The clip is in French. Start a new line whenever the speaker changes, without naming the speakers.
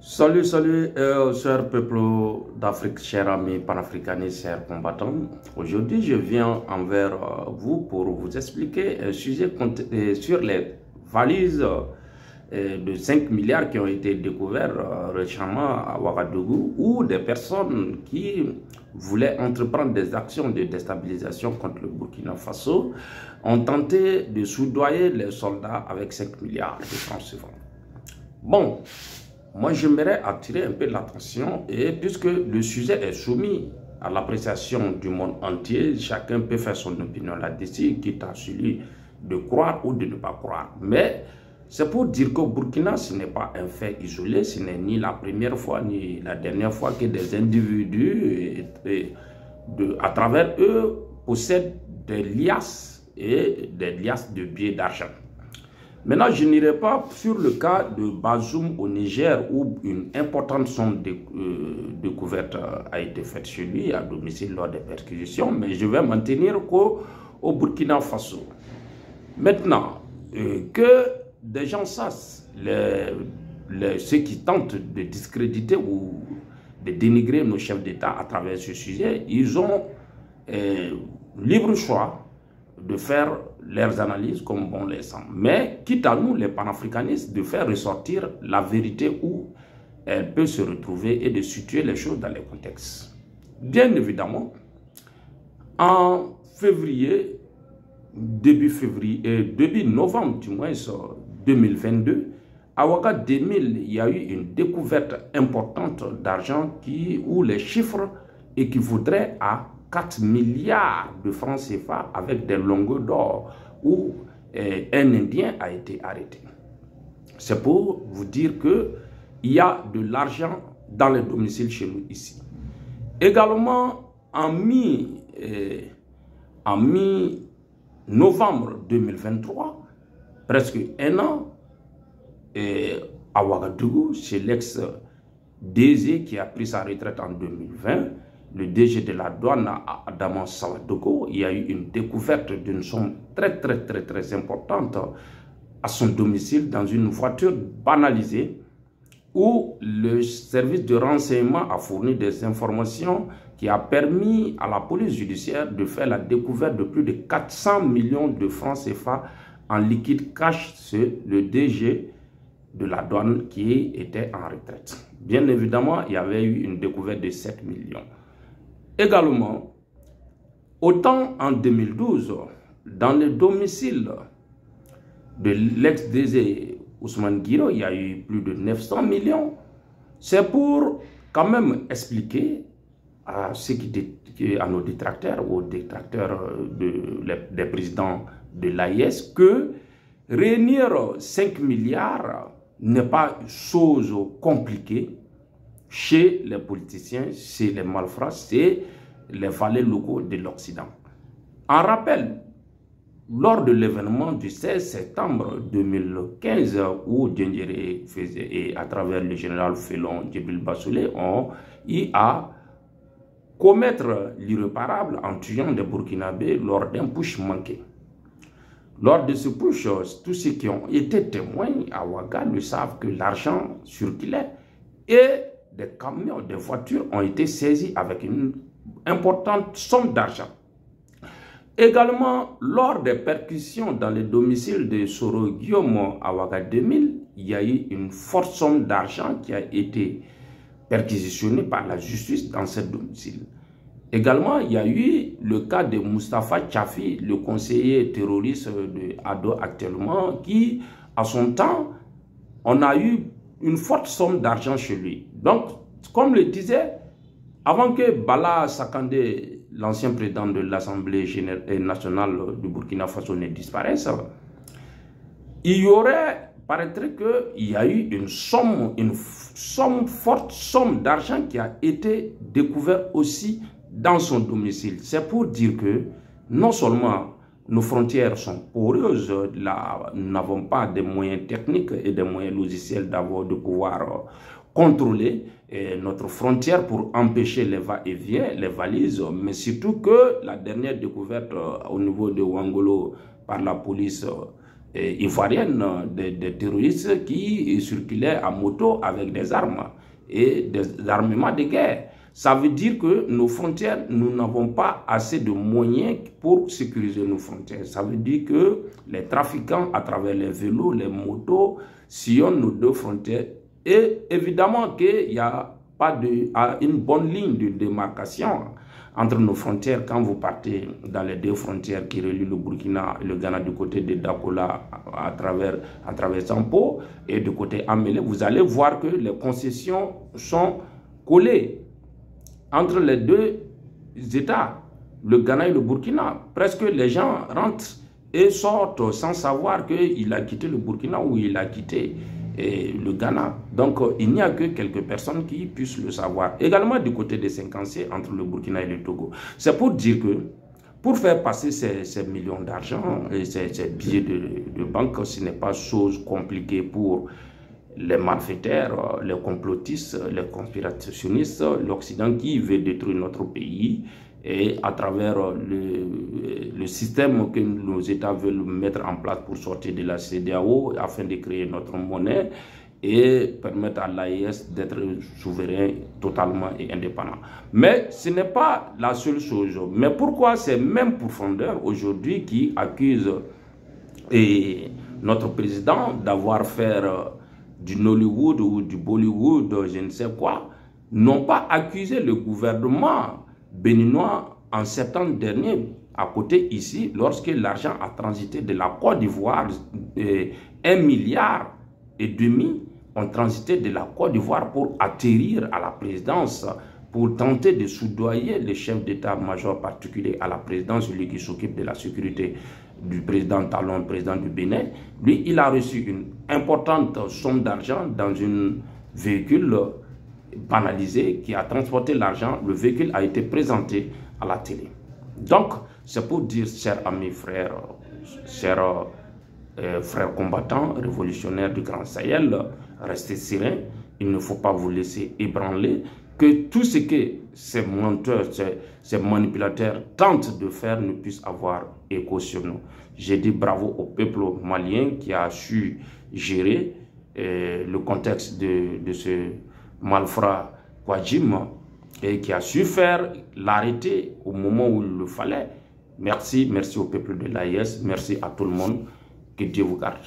Salut, salut, chers peuples d'Afrique, chers amis panafricanistes, chers combattants. Aujourd'hui, je viens envers vous pour vous expliquer un sujet sur les valises de 5 milliards qui ont été découvertes récemment à Ouagadougou, où des personnes qui voulaient entreprendre des actions de déstabilisation contre le Burkina Faso ont tenté de soudoyer les soldats avec 5 milliards de francs CFA. Bon. Moi, j'aimerais attirer un peu l'attention et puisque le sujet est soumis à l'appréciation du monde entier, chacun peut faire son opinion là-dessus, quitte à celui de croire ou de ne pas croire. Mais c'est pour dire qu'au Burkina, ce n'est pas un fait isolé, ce n'est ni la première fois ni la dernière fois que des individus, à travers eux, possèdent des liasses et des liasses de billets d'argent. Maintenant, je n'irai pas sur le cas de Bazoum au Niger où une importante somme découverte a été faite chez lui à domicile lors des perquisitions, mais je vais m'en tenir au Burkina Faso. Maintenant, que des gens sachent, ceux qui tentent de discréditer ou de dénigrer nos chefs d'État à travers ce sujet, ils ont libre choix de faire leurs analyses comme bon les semble. Mais quitte à nous, les panafricanistes, de faire ressortir la vérité où elle peut se retrouver et de situer les choses dans les contextes. Bien évidemment, en février, début novembre du moins 2022, à Ouaga 2000, il y a eu une découverte importante d'argent où les chiffres équivaudraient à 4 milliards de francs CFA avec des lingots d'or où un Indien a été arrêté. C'est pour vous dire qu'il y a de l'argent dans les domiciles chez nous ici. Également, en mi-novembre 2023, presque un an, à Ouagadougou, chez l'ex-DG qui a pris sa retraite en 2020, le DG de la douane à Adaman Sawadogo, il y a eu une découverte d'une somme très importante à son domicile dans une voiture banalisée où le service de renseignement a fourni des informations qui a permis à la police judiciaire de faire la découverte de plus de 400 millions de francs CFA en liquide cash sur le DG de la douane qui était en retraite. Bien évidemment, il y avait eu une découverte de 7 millions. Également, autant en 2012, dans le domicile de l'ex-DG Ousmane Guiro, il y a eu plus de 900 millions. C'est pour quand même expliquer à nos détracteurs, aux détracteurs des présidents de l'AIS, que réunir 5 milliards n'est pas une chose compliquée chez les politiciens, chez les malfrats, c'est les valets locaux de l'Occident. En rappel, lors de l'événement du 16 septembre 2015, où Diendéré faisait, et à travers le général Félon Djibril Bassoulé, ont eu à commettre l'irréparable en tuant des Burkinabés lors d'un push manqué. Lors de ce push, tous ceux qui ont été témoins à Ouaga le savent que l'argent circulait et des camions, des voitures ont été saisis avec une importante somme d'argent. Également, lors des perquisitions dans le domicile de Soro Guillaume à Ouaga 2000, il y a eu une forte somme d'argent qui a été perquisitionnée par la justice dans ce domicile. Également, il y a eu le cas de Moustapha Tchafi, le conseiller terroriste de Ado actuellement, qui, à son temps, on a eu une forte somme d'argent chez lui. Donc, comme le disait, avant que Bala Sakandé, l'ancien président de l'Assemblée nationale du Burkina Faso, ne disparaisse, il y aurait, paraîtrait qu'il y a eu une forte somme d'argent qui a été découverte aussi dans son domicile. C'est pour dire que non seulement nos frontières sont poreuses, nous n'avons pas des moyens techniques et des moyens logiciels de pouvoir contrôler notre frontière pour empêcher les va-et-vient, les valises, mais surtout que la dernière découverte au niveau de Ouangolo par la police ivoirienne, des terroristes qui circulaient à moto avec des armes et des armements de guerre. Ça veut dire que nos frontières, nous n'avons pas assez de moyens pour sécuriser nos frontières. Ça veut dire que les trafiquants, à travers les vélos, les motos, sillonnent nos deux frontières. Et évidemment qu'il n'y a pas une bonne ligne de démarcation entre nos frontières. Quand vous partez dans les deux frontières qui relient le Burkina et le Ghana du côté de Dakola à travers Sampo et du côté Amélé, vous allez voir que les concessions sont collées entre les deux États, le Ghana et le Burkina. Presque les gens rentrent et sortent sans savoir qu'il a quitté le Burkina ou il a quitté le Ghana. Donc, il n'y a que quelques personnes qui puissent le savoir. Également du côté des 50C entre le Burkina et le Togo. C'est pour dire que pour faire passer ces millions d'argent et ces billets de banque, ce n'est pas chose compliquée pour les malfaiteurs, les complotistes, les conspirationnistes, l'Occident qui veut détruire notre pays et à travers le système que nos États veulent mettre en place pour sortir de la CEDEAO afin de créer notre monnaie et permettre à l'AES d'être souverain totalement et indépendant. Mais ce n'est pas la seule chose. Mais pourquoi ces mêmes profondeurs aujourd'hui qui accusent notre président d'avoir fait du Nollywood ou du Bollywood, je ne sais quoi, n'ont pas accusé le gouvernement béninois en septembre dernier, à côté ici, lorsque l'argent a transité de la Côte d'Ivoire, 1,5 milliard ont transité de la Côte d'Ivoire pour atterrir à la présidence, pour tenter de soudoyer les chefs d'état-major particulier à la présidence, celui qui s'occupe de la sécurité du président Talon, président du Bénin. Lui, il a reçu une importante somme d'argent dans un véhicule banalisé qui a transporté l'argent. Le véhicule a été présenté à la télé. Donc, c'est pour dire, chers amis, frères, chers frères combattants, révolutionnaires du Grand Sahel, restez sereins, il ne faut pas vous laisser ébranler, que tout ce que ces menteurs, ces manipulateurs tentent de faire ne puisse avoir écho sur nous. J'ai dit bravo au peuple malien qui a su gérer le contexte de ce malfrat Kouadjim et qui a su faire l'arrêter au moment où il le fallait. Merci, merci au peuple de l'AES, merci à tout le monde, que Dieu vous garde.